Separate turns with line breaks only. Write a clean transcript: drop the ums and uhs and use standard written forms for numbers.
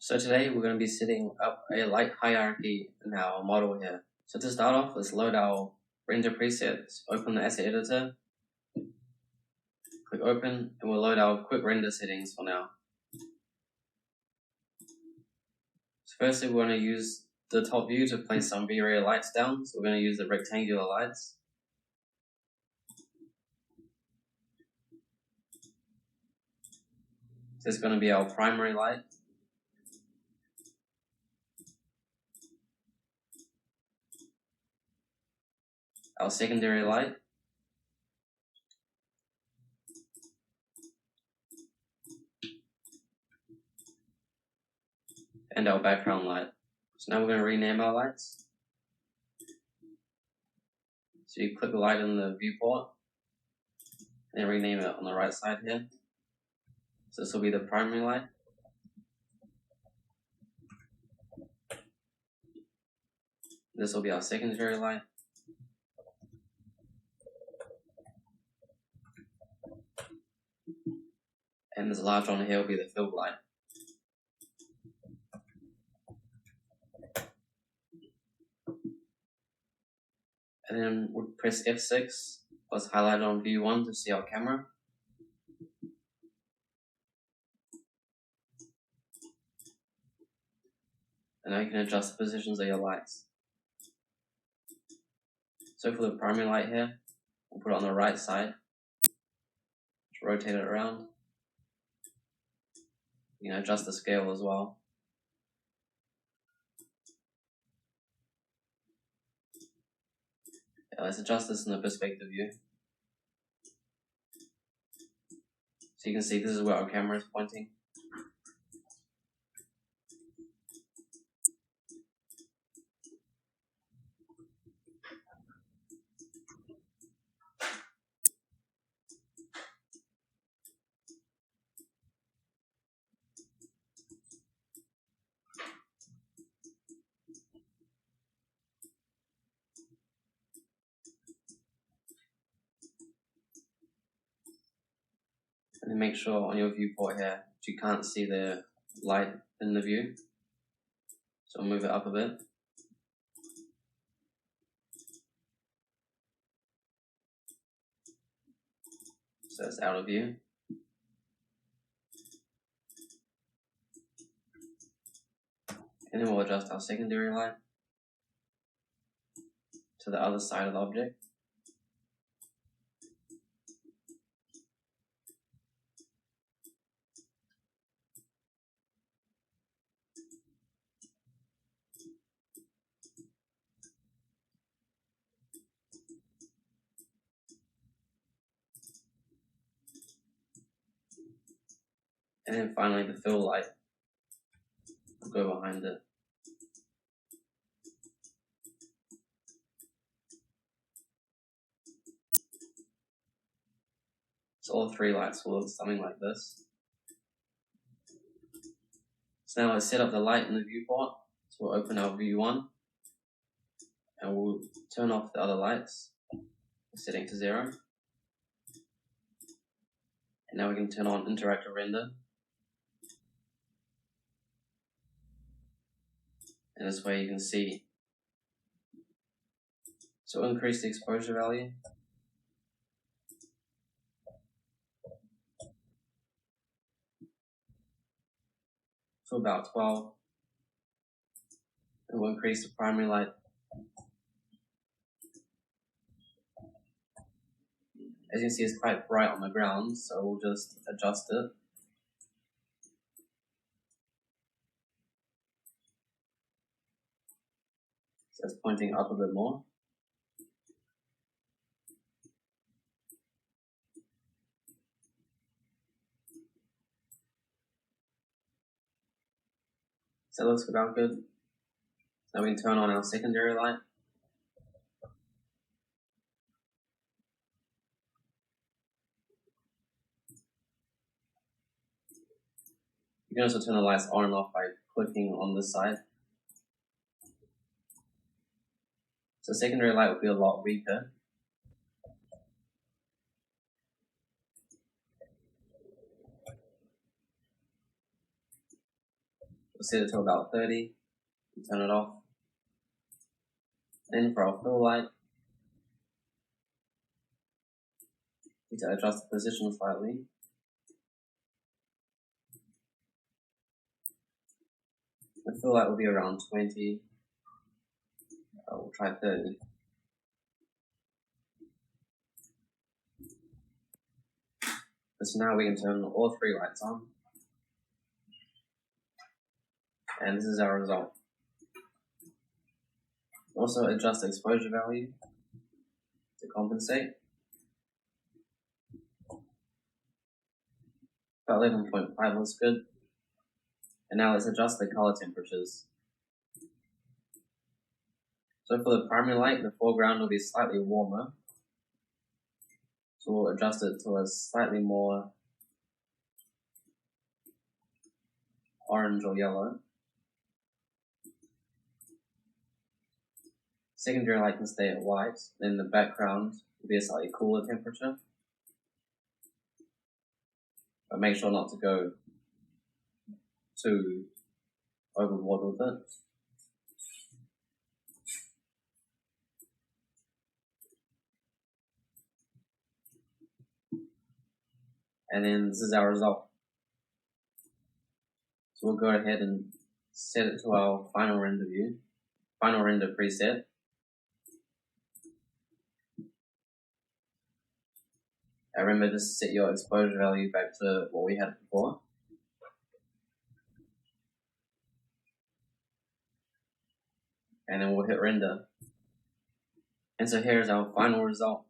So today we're going to be setting up a light hierarchy in our model here. So to start off, let's load our render presets, open the asset editor, click open, and we'll load our quick render settings for now. So firstly, we're going to use the top view to place some V-ray lights down. So we're going to use the rectangular lights. So it's going to be our primary light. Our secondary light, and our background light. So now we're going to rename our lights. So you click the light in the viewport, and then rename it on the right side here. So this will be the primary light. This will be our secondary light. And this large one here will be the field light. And then we'll press F6 plus highlight on view 1 to see our camera. And now you can adjust the positions of your lights. So for the primary light here, we'll put it on the right side. Just rotate it around. You can adjust the scale as well. Yeah, let's adjust this in the perspective view. So you can see this is where our camera is pointing. And then make sure on your viewport here that you can't see the light in the view. So move it up a bit. So it's out of view. And then we'll adjust our secondary light to the other side of the object. And then finally the fill light will go behind it. So all three lights will look something like this. So now let's set up the light in the viewport. So we'll open our view 1 and we'll turn off the other lights, setting to 0. And now we can turn on interactive render. And this way you can see. So increase the exposure value. To about 12. And we'll increase the primary light. As you can see, it's quite bright on the ground, so we'll just adjust it. So it's pointing up a bit more. So it looks about good. Now we can turn on our secondary light. You can also turn the lights on and off by clicking on this side. So secondary light will be a lot weaker. We'll set it to about 30 and turn it off. Then for our fill light, we need to adjust the position slightly. The fill light will be around 20. We'll try 30. So now we can turn all 3 lights on. And this is our result. Also adjust the exposure value to compensate. About 11.5 looks good. And now let's adjust the color temperatures. So for the primary light, the foreground will be slightly warmer. So we'll adjust it to a slightly more orange or yellow. Secondary light can stay at white, then the background will be a slightly cooler temperature. But make sure not to go too overboard with it. And then this is our result. So we'll go ahead and set it to our final render view, final render preset. And remember just to set your exposure value back to what we had before. And then we'll hit render. And so here's our final result.